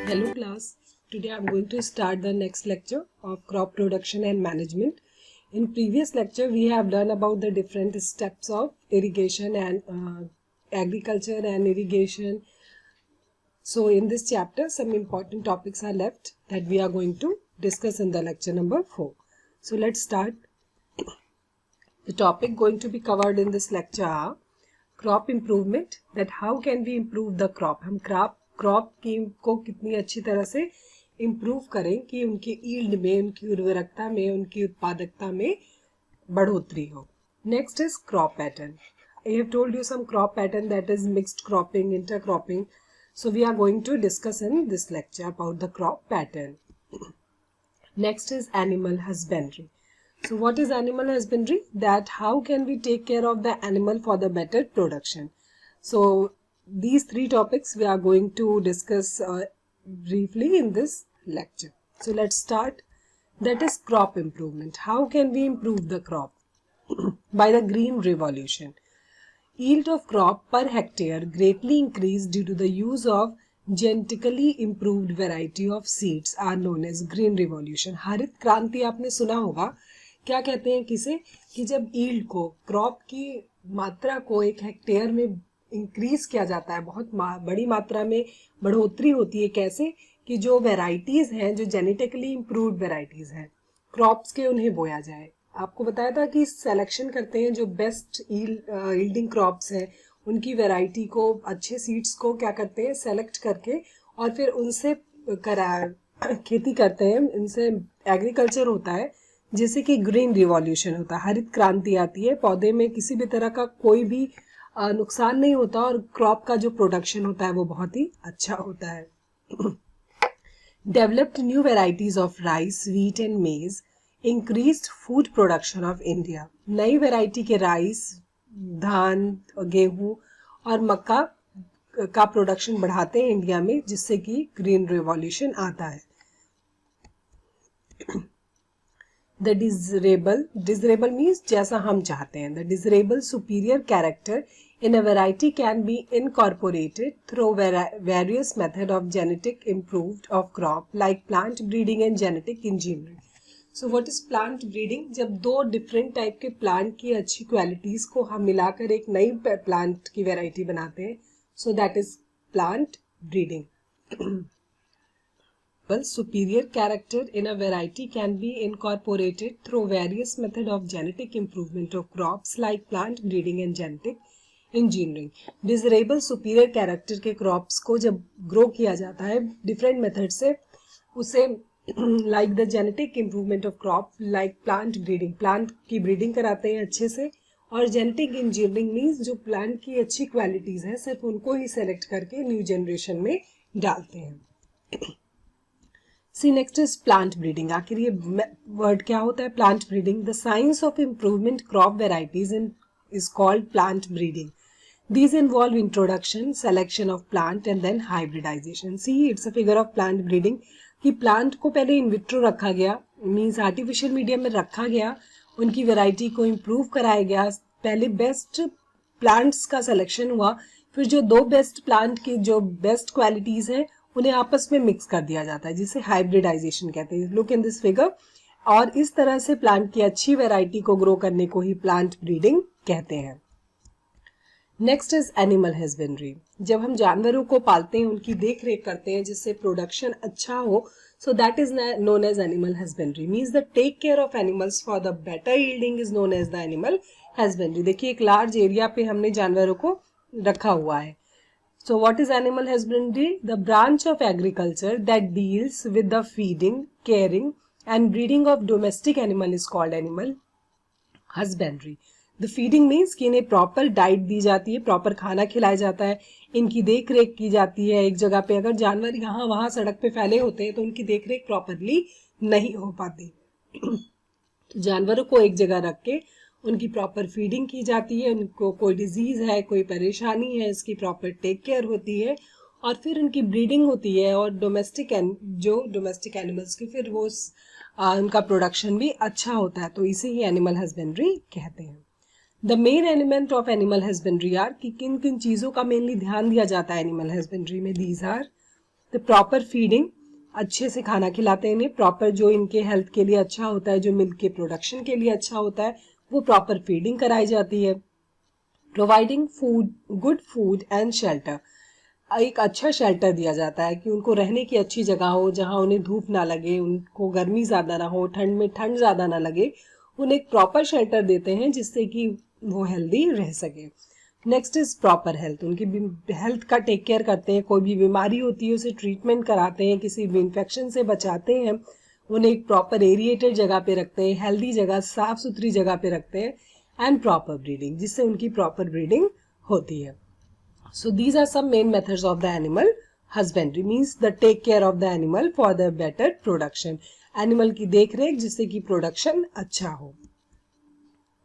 Hello class, today I am going to start the next lecture of crop production and management. In previous lecture we have learned about the different steps of irrigation and agriculture and irrigation. So in this chapter some important topics are left that we are going to discuss in the lecture number 4. So let's start. The topic going to be covered in this lecture are crop improvement, that how can we improve the crop. हम crop की को कितनी अच्छी तरह से improve करें कि उनकी ईल्ड में, उनकी उर्वरकता में, उनकी उत्पादकता में बढ़ोतरी हो. Next is crop pattern. I have told you some crop pattern, that is mixed cropping, intercropping. So we are going to discuss in this lecture about the crop pattern. Next is animal husbandry. So what is animal husbandry? That how can we take care of the animal for the better production. So these three topics we are going to discuss briefly in this lecture. So let's start. That is crop improvement. How can we improve the crop? By the green revolution. Yield of crop per hectare greatly increased due to the use of genetically improved variety of seeds are known as green revolution. हरित क्रांति आपने सुना होगा. क्या कहते हैं किसे? कि जब यील्ड को, क्रॉप की मात्रा को एक हेक्टेयर में इंक्रीज किया जाता है, बहुत बड़ी मात्रा में बढ़ोतरी होती है. कैसे? कि जो वेराइटीज हैं, जो जेनेटिकली इम्प्रूव्ड वेराइटीज हैं क्रॉप्स के, उन्हें बोया जाए. आपको बताया था कि सिलेक्शन करते हैं जो बेस्ट यील्डिंग क्रॉप्स हैं, उनकी वैरायटी को, अच्छे सीड्स को क्या करते हैं, सेलेक्ट करके और फिर उनसे खेती करते हैं. इनसे एग्रीकल्चर होता है, जैसे कि ग्रीन रिवॉल्यूशन होता है, हरित क्रांति आती है. पौधे में किसी भी तरह का कोई भी नुकसान नहीं होता और क्रॉप का जो प्रोडक्शन होता है वो बहुत ही अच्छा होता है. Developed new varieties of rice, wheat and मेज increased food production of India. नई वेराइटी के राइस, धान, गेहूं और मक्का का प्रोडक्शन बढ़ाते हैं इंडिया में, जिससे कि ग्रीन रिवॉल्यूशन आता है. The desirable means जैसा हम चाहते हैं. The desirable superior character in a variety can be incorporated through various methods of genetic improved of crop like plant breeding and genetic engineering. So what is plant breeding? जब दो different type के plant की अच्छी qualities को हम मिलाकर एक नई plant की variety बनाते हैं. So that is plant breeding. Superior character in a variety can be incorporated through various methods of genetic improvement of crops like plant breeding and genetic engineering. Desirable superior character के crops को जब grow किया जाता है different method से, उसे like the genetic improvement of crop like plant breeding, plant की breeding कराते हैं अच्छे से, और genetic engineering means जो plant की अच्छी qualities हैं सिर्फ उनको ही select करके new generation में डालते हैं. See next is plant breeding. आखिर ये word क्या होता है? Plant breeding. The science of improvement crop varieties is called plant breeding. These involve introduction, selection of plant and then hybridization. See, it's a figure of plant breeding. कि plant को पहले in vitro रखा गया, means artificial medium में रखा गया, उनकी variety को improve कराया गया, पहले best plants का selection हुआ, फिर जो दो best plant की जो best qualities हैं उन्हें आपस में मिक्स कर दिया जाता है, जिसे हाइब्रिडाइजेशन कहते हैं. Look in this figure. और इस तरह से प्लांट की अच्छी वैरायटी को ग्रो करने को ही प्लांट ब्रीडिंग कहते हैं. Next is animal husbandry. जब हम जानवरों को पालते हैं, उनकी देख रेख करते हैं जिससे प्रोडक्शन अच्छा हो, so that is known as animal husbandry. Means the take care of animals for the better yielding is known as the animal husbandry. देखिए एक लार्ज एरिया पे हमने जानवरों को रखा हुआ है. So what is animal husbandry? The branch of agriculture that deals with the feeding, caring and breeding of domestic animal is called animal husbandry. The feeding means कि इन्हें proper diet दी जाती है, proper खाना खिलाया जाता है, इनकी देख रेख की जाती है. एक जगह पे अगर जानवर यहाँ वहाँ सड़क पे फैले होते हैं तो उनकी देख रेख properly नहीं हो पाती. तो जानवरों को एक जगह रख के उनकी प्रॉपर फीडिंग की जाती है, उनको कोई डिजीज है, कोई परेशानी है, इसकी प्रॉपर टेक केयर होती है और फिर उनकी ब्रीडिंग होती है. और डोमेस्टिक एनिमल्स की फिर वो उनका प्रोडक्शन भी अच्छा होता है, तो इसे ही एनिमल हस्बेंड्री कहते हैं. The main element of animal husbandry are, कि किन किन चीज़ों का मेनली ध्यान दिया जाता है एनिमल हस्बेंड्री में. These are the proper feeding, अच्छे से खाना खिलाते हैं इन्हें, प्रॉपर जो इनके हेल्थ के लिए अच्छा होता है, जो मिल्क के प्रोडक्शन के लिए अच्छा होता है, वो प्रॉपर फीडिंग कराई जाती है। Providing food, good food and shelter, एक अच्छा शेल्टर दिया जाता है कि उनको रहने की अच्छी जगह हो, जहां उन्हें धूप ना लगे, उनको गर्मी ज़्यादा ना हो, ठंड में ठंड ज़्यादा ना लगे, उन्हें एक प्रॉपर शेल्टर देते हैं जिससे कि वो हेल्दी रह सके। नेक्स्ट इज प्रॉपर हेल्थ, उनकी हेल्थ का टेक केयर करते हैं, कोई भी बीमारी होती है उसे ट्रीटमेंट कराते हैं, किसी भी इन्फेक्शन से बचाते हैं, उन्हें एक प्रॉपर एरिएटेड जगह पे रखते हैं, हेल्दी जगह, साफ सुथरी जगह पे रखते हैं, एंड प्रॉपर ब्रीडिंग, जिससे उनकी प्रॉपर ब्रीडिंग होती है। So these are some main methods of the animal husbandry, means the take care of the animal for the better production, animal की देख रेख जिससे कि प्रोडक्शन अच्छा हो।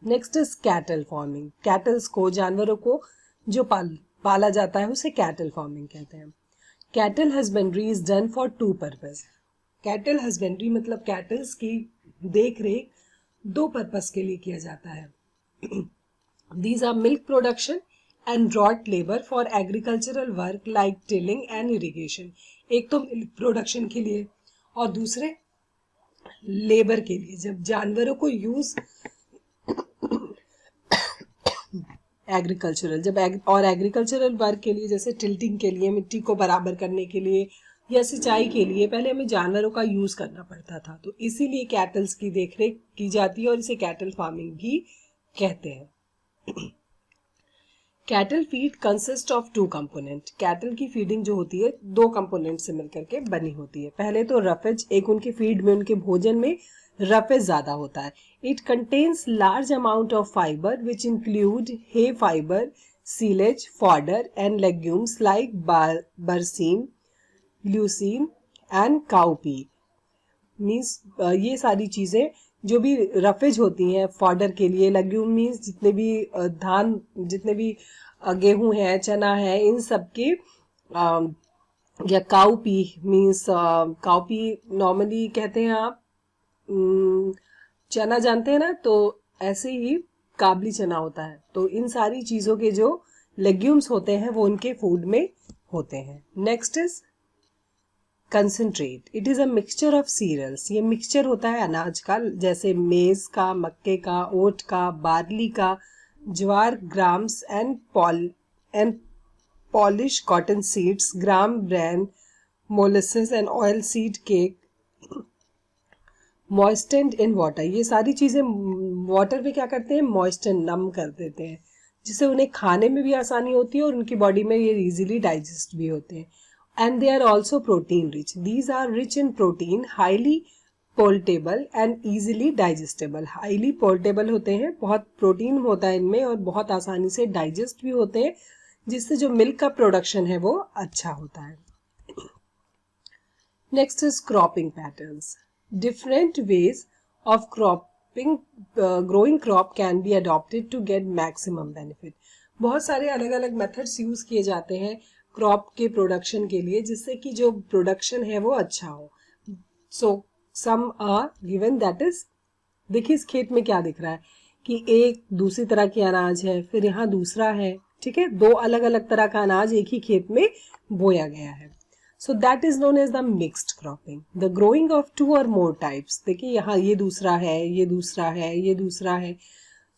Next is cattle farming, kettles को, जानवरों को जो पाला जाता है उसे कैटल फार्मिंग कहते हैं। Cattle husbandry is done for two purpose, cattle husbandry मतलब कैटल्स की देख रेख दो पर्पज के लिए किया जाता है। These are milk production and draught labour for agricultural work like tilling and irrigation, एक तो मिल्क प्रोडक्शन के लिए और दूसरे लेबर के लिए, जब जानवरों को यूज एग्रीकल्चरल, जब और एग्रीकल्चरल वर्क के लिए, जैसे टिल्टिंग के लिए, मिट्टी को बराबर करने के लिए या सिंचाई के लिए पहले हमें जानवरों का यूज करना पड़ता था, तो इसीलिए कैटल्स की देखरेख की जाती है और इसे कैटल फार्मिंग भी कहते हैं। Cattle feed consist of two component, cattle की फीडिंग जो होती है दो कंपोनेंट से मिलकर के बनी होती है। पहले तो रफेज, एक उनके फीड में, उनके भोजन में रफेज ज्यादा होता है। It contains large amount of fibre which include hay fibre, silage, fodder and legumes like berseem, lucerne and cowpea, means ये सारी चीजें जो भी रफेज होती हैं फॉडर के लिए, लेग्यूम मीन्स जितने भी धान, जितने भी गेहूं है, चना है, इन सब के, या काउपी मीन्स, काउपी नॉर्मली कहते हैं आप, चना जानते हैं ना, तो ऐसे ही काबली चना होता है, तो इन सारी चीजों के जो लेग्यूम्स होते हैं वो उनके फूड में होते हैं। Next is concentrate, it is a mixture of cereals, ये मिक्सचर होता है अनाज का, जैसे मेज का, मक्के का, ओट का, बार्ली का, jowar, grams and polish cotton seeds, gram bran, molasses and oil seed cake, moistened in water, ये सारी चीजें वाटर में क्या करते हैं, मॉइस्टेंड, नम कर देते हैं, जिससे उन्हें खाने में भी आसानी होती है और उनकी बॉडी में ये इजीली डाइजेस्ट भी होते हैं। And they are also protein rich. These are rich in protein, highly palatable and easily digestible. Highly palatable होते हैं, बहुत प्रोटीन होता है इनमें और बहुत आसानी से डाइजेस्ट भी होते हैं, जिससे जो मिल्क का प्रोडक्शन है वो अच्छा होता है। Next is cropping patterns, different ways of cropping, growing crop can be adopted to get maximum benefit, बहुत सारे अलग अलग मेथड्स यूज किए जाते हैं क्रॉप के प्रोडक्शन के लिए, जिससे कि जो प्रोडक्शन है वो अच्छा हो। So some are given, that is, देखिए इस खेत में क्या दिख रहा है कि एक दूसरी तरह की अनाज है, फिर यहाँ दूसरा है, ठीक है, दो अलग अलग तरह का अनाज एक ही खेत में बोया गया है। So that is known as the mixed cropping, the growing of two or more types, देखिए यहाँ ये दूसरा है, ये दूसरा है, ये दूसरा है।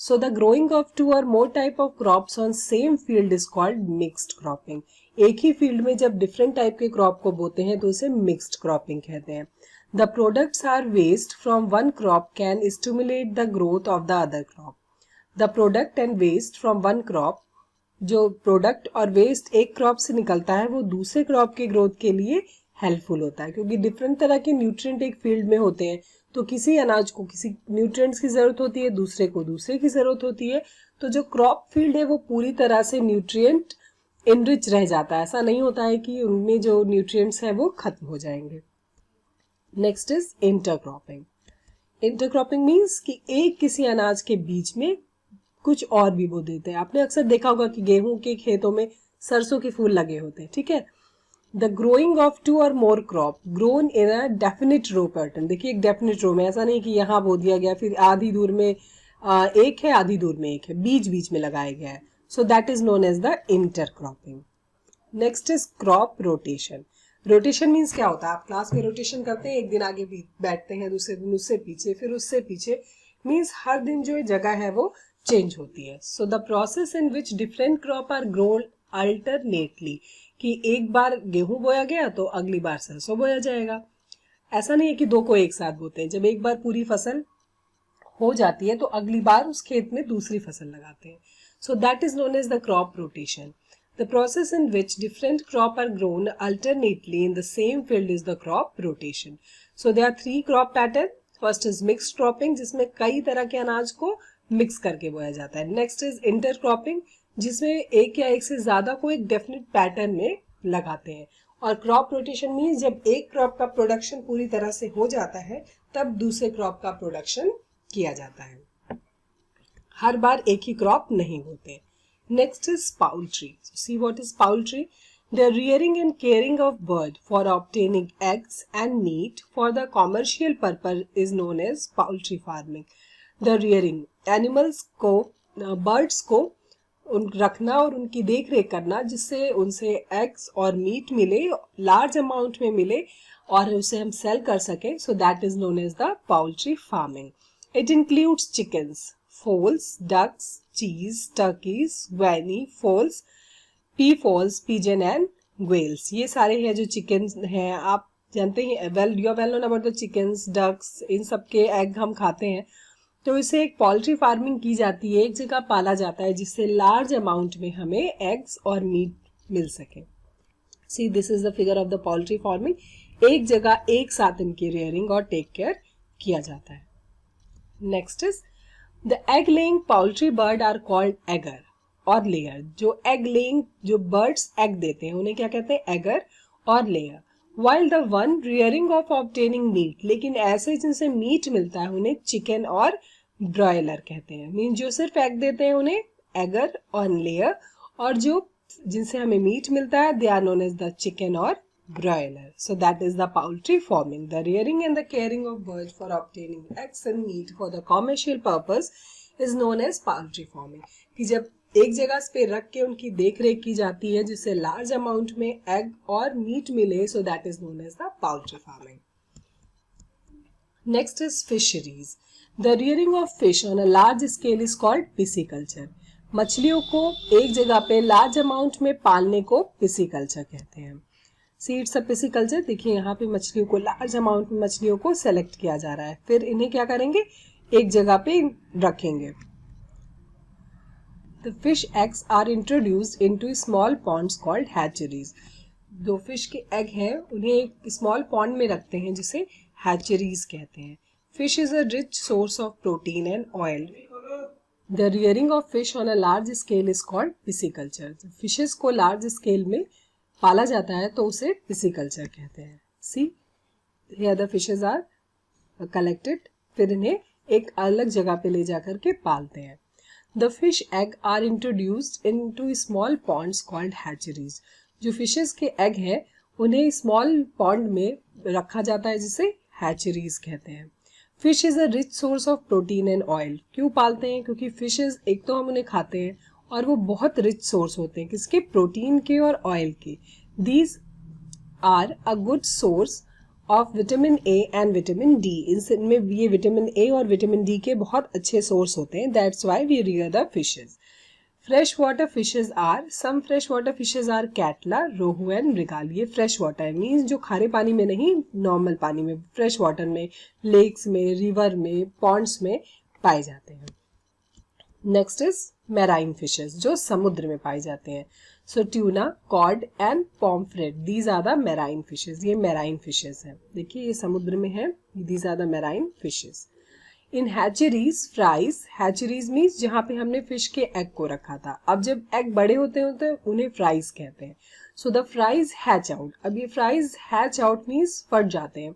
So the growing of two or more type of crops on same field is called mixed cropping. एक ही फील्ड में जब डिफरेंट टाइप के क्रॉप को बोते हैं तो उसे मिक्स्ड क्रॉपिंग कहते हैं। The products are waste from one crop can stimulate the growth of the other crop. The product and waste from one crop, जो प्रोडक्ट और वेस्ट एक क्रॉप से निकलता है वो दूसरे क्रॉप के ग्रोथ के लिए हेल्पफुल होता है, क्योंकि डिफरेंट तरह के न्यूट्रिएंट एक फील्ड में होते हैं, तो किसी अनाज को किसी न्यूट्रिएंट्स की जरूरत होती है, दूसरे को दूसरे की जरूरत होती है, तो जो क्रॉप फील्ड है वो पूरी तरह से न्यूट्रिएंट इनरिच रह जाता है, ऐसा नहीं होता है कि उनमें जो न्यूट्रिएंट्स हैं वो खत्म हो जाएंगे। Next is intercropping, intercropping means कि एक किसी अनाज के बीच में कुछ और भी बो देते हैं। आपने अक्सर देखा होगा कि गेहूं के खेतों में सरसों के फूल लगे होते हैं, ठीक है। The growing of two or more crop grown in a definite row pattern, देखिए एक डेफिनेट रो में, ऐसा नहीं कि यहाँ बो दिया गया फिर आधी दूर में एक है, आधी दूर में एक है, बीच बीच में लगाया गया है। So that is known as the intercropping. Next is crop rotation, rotation means क्या होता है, आप क्लास में रोटेशन करते हैं, एक दिन आगे बैठते हैं, दूसरे दिन उससे पीछे, फिर उससे पीछे, मीन्स हर दिन जो जगह है वो चेंज होती है. So the process in which different crop are grown alternately, कि एक बार गेहूं बोया गया तो अगली बार सरसों बोया जाएगा. ऐसा नहीं है कि दो को एक साथ बोते हैं. जब एक बार पूरी फसल हो जाती है तो अगली बार उस खेत में दूसरी फसल लगाते हैं. So that is known as the crop rotation. The process in which different crop are grown alternately in the same field is the crop rotation. So there are three crop pattern. First is mixed cropping, जिसमें कई तरह के अनाज को mix करके बोया जाता है. नेक्स्ट इज इंटरक्रॉपिंग, जिसमें एक या एक से ज्यादा को एक डेफिनेट पैटर्न में लगाते हैं. और क्रॉप रोटेशन मीन्स जब एक क्रॉप का प्रोडक्शन पूरी तरह से हो जाता है तब दूसरे क्रॉप का प्रोडक्शन किया जाता है. हर बार एक ही क्रॉप नहीं होते. Next is poultry. So see what is poultry? The rearing and caring of bird for obtaining eggs and meat for the commercial purpose is known as poultry farming. The rearing animals को birds को रखना और उनकी देख रेख करना जिससे उनसे एग्स और मीट मिले, लार्ज अमाउंट में मिले और उसे हम सेल कर सके. So that is known as the poultry farming. It includes chickens, fowls, ducks, cheese, turkeys, guinea, fowls, peafowls, pigeon and quails. ये सारे हैं जो चिकन्स हैं. आप जानते हैं you are well known about the chickens, ducks, इन सब के एग हम खाते हैं. तो इसे एक पोल्ट्री फार्मिंग की जाती है, एक जगह पाला जाता है जिससे लार्ज अमाउंट में हमें एग्स और मीट मिल सके. See this is the figure of the poultry farming. एक जगह एक साथ इनकी रेयरिंग और टेक केयर किया जाता है. Next is The egg laying poultry bird are called egger और layer. जो egg laying जो birds egg देते हैं उन्हें क्या कहते हैं, egger और layer. While the one rearing of obtaining meat, लेकिन ऐसे जिनसे मीट मिलता है उन्हें chicken और broiler कहते हैं. मीन जो सिर्फ egg देते हैं उन्हें egger और layer, और जो जिनसे हमें मीट मिलता है they are known as the chicken और broiler. So that is the poultry farming. The rearing and the caring of birds for obtaining eggs and meat for the commercial purpose is known as poultry farming. कि जब एक जगह पे रख के उनकी देख रेख की जाती है जिससे लार्ज अमाउंट में एग और मीट मिले, so that is known as the poultry farming. Next is fisheries. The rearing of fish on a large scale is called pisciculture. मछलियों को एक जगह पे लार्ज अमाउंट में पालने को पिसिकल्चर कहते हैं. Seeds of pisciculture. देखिए यहाँ पे मछलियों को लार्ज अमाउंट में मछलियों को सेलेक्ट किया जा रहा है, फिर इन्हें क्या करेंगे, एक जगह पे रखेंगे. The fish eggs are introduced into small ponds called hatcheries. जो फिश के एग हैं उन्हें एक स्मॉल पॉन्ड में रखते हैं जिसे हैचरीज कहते हैं. Fish is a rich source of protein and oil. The rearing of fish on a large scale is called pisciculture. Fishes को लार्ज स्केल में पाला जाता है तो उसे पिसिकल्चर कहते हैं. See here the fishes are collected, फिर इन्हें एक अलग जगह पे ले जाकर के पालते हैं. The fish egg are introduced into small ponds called hatcheries. जो फिशेस के एग हैं उन्हें स्मॉल पॉन्ड में रखा जाता है जिसे हैचरीज कहते हैं. Fish is a rich source of protein and oil. क्यों पालते हैं, क्योंकि फिशेस एक तो हम उन्हें खाते हैं और वो बहुत रिच सोर्स होते हैं किसके, प्रोटीन के और ऑयल के. These are a good source of vitamin A and vitamin D. इनमें ये विटामिन ए और विटामिन डी के बहुत अच्छे सोर्स होते हैं. That's why we rear the fishes. Fresh water fishes are, some fresh water fishes are catla, rohu and mrigal. ये fresh water means जो खारे पानी में नहीं, नॉर्मल पानी में, फ्रेश वाटर में, लेक्स में, रिवर में, पॉन्ड्स में पाए जाते हैं. नेक्स्ट इज मैराइन फिशेस जो समुद्र में पाए जाते हैं. So tuna, cod and pomfret, these are the marine fishes. ये मैराइन फिशेस हैं. देखिए ये समुद्र में है. These are the marine fishes. In hatcheries fries. Hatcheries means जहाँ पे हमने फिश के एग को रखा था. अब जब एग बड़े होते हैं तो उन्हें फ्राइज कहते हैं. So the fries hatch out. अब ये फ्राइज हैच आउट मीन्स फट जाते हैं.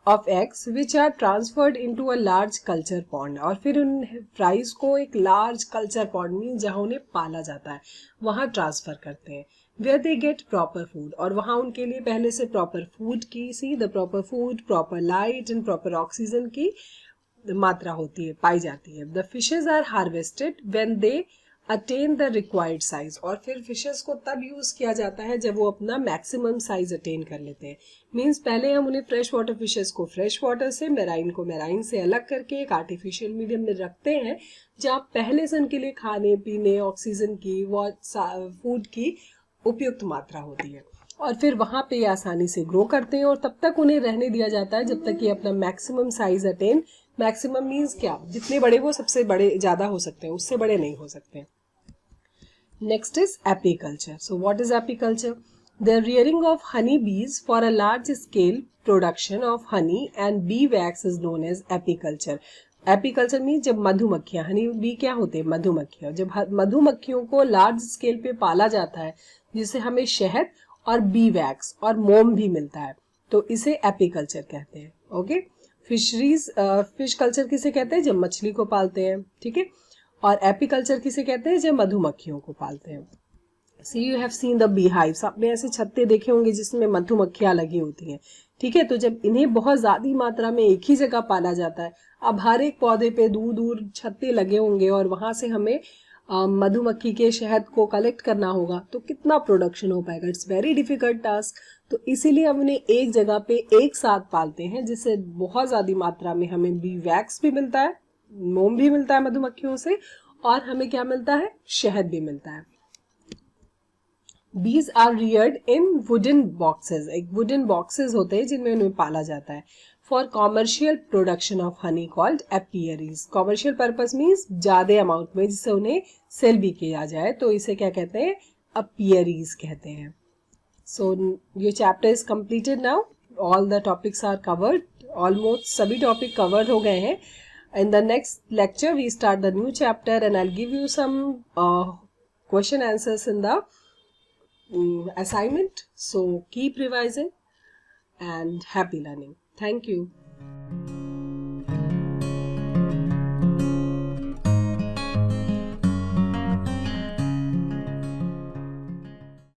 of eggs which are transferred into a large culture pond. और फिर उन फ्राइज को एक लार्ज कल्चर पॉन्ड में जहाँ उन्हें पाला जाता है वहाँ ट्रांसफर करते हैं. where they get proper food. और वहाँ उनके लिए पहले से प्रॉपर फूड की, see the proper food, proper light and proper oxygen की मात्रा होती है, पाई जाती है. The fishes are harvested when they attain the required size, और फिर फिशेस को तब यूज किया जाता है जब वो अपना मैक्सिमम साइज अटेन कर लेते हैं। मींस पहले हम उन्हें फ्रेश वाटर फिशेस को फ्रेश वाटर से, मेराइन को मेराइन से अलग करके एक आर्टिफिशियल मीडियम में रखते हैं जहाँ पहले से उनके लिए खाने पीने, ऑक्सीजन की, फूड की उपयुक्त मात्रा होती है, और फिर वहां पे ये आसानी से ग्रो करते हैं और तब तक उन्हें रहने दिया जाता है जब तक ये अपना maximum size attain, maximum means क्या, जितने बड़े वो सबसे बड़े ज्यादा हो सकते हैं, उससे बड़े नहीं हो सकते। Next is apiculture. So what is apiculture? The rearing of honey bees for a large scale production of honey and bee wax is known as apiculture. Apiculture mean जब मधुमक्खियां, हनी बी क्या होते हैं, मधुमक्खियां, जब मधुमक्खियों को लार्ज स्केल पे पाला जाता है जिससे हमें शहद और बी वैक्स और मोम भी मिलता है, तो इसे एपीकल्चर कहते हैं। ओके, फिशरीज, फिश कल्चर किसे कहते हैं, जब मछली को पालते हैं, ठीक है, और एपीकल्चर किसे कहते हैं, जब मधुमक्खियों को पालते हैं। See you have seen the bee hives, आपने ऐसे छत्ते देखे होंगे जिसमें मधुमक्खियां लगी होती हैं, ठीक है। तो जब इन्हें बहुत ज्यादा मात्रा में एक ही जगह पाला जाता है, अब हर एक पौधे पे दूर दूर छत्ते लगे होंगे और वहां से हमें मधुमक्खी के शहद को कलेक्ट करना होगा, तो कितना प्रोडक्शन हो पाएगा, इट्स वेरी डिफिकल्ट टास्क। तो इसीलिए हम उन्हें एक जगह पे एक साथ पालते हैं जिससे बहुत ज्यादा मात्रा में हमें बी वैक्स भी मिलता है, मोम भी मिलता है मधुमक्खियों से, और हमें क्या मिलता है, शहद भी मिलता है। Bees are reared in wooden boxes, एक wooden boxes होते हैं जिनमें उन्हें पाला जाता है, for commercial production of honey called apiaries. Commercial purpose means ज्यादा अमाउंट में जिससे उन्हें सेल भी किया जाए, तो इसे क्या कहते हैं, apiaries कहते हैं। So your chapter is completed now. All the topics are covered. Almost सभी topic covered हो गए हैं. In the next lecture we start the new chapter and I'll give you some question answers in the assignment. So keep revising and happy learning. Thank you.